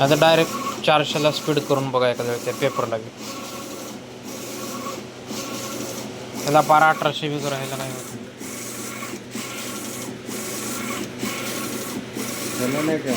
आता direct 400ला speed करून बघा एखाद्या त्या पेपरला बी. त्याला 1200-1800 बी करायला नाही होत. त्याला नाही का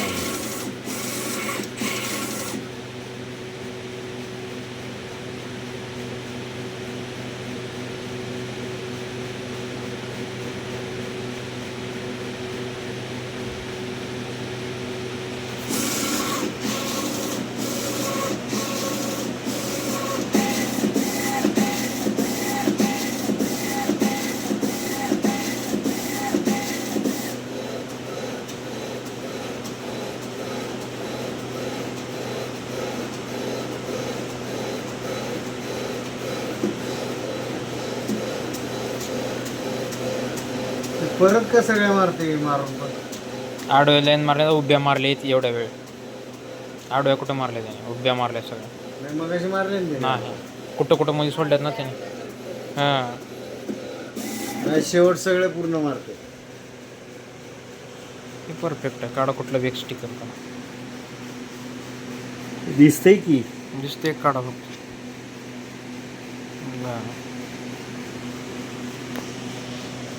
परत का सगळ्या मारते मारून पण आडव्या लाईन मारल्या उभ्या मारले एवढ्या वेळ. आडव्या कुठं मारल्या त्याने, उभ्या मारल्या सगळ्या. नाही मग अशी मारले नाही कुठं मध्ये सोडल्यात ना त्याने. हां नाही शेवट सगळे पूर्ण मारते. हे परफेक्ट आहे. काढा कुठलं वेग स्टिकर का दिसतंय की दिसते काढा फक्त. बरं.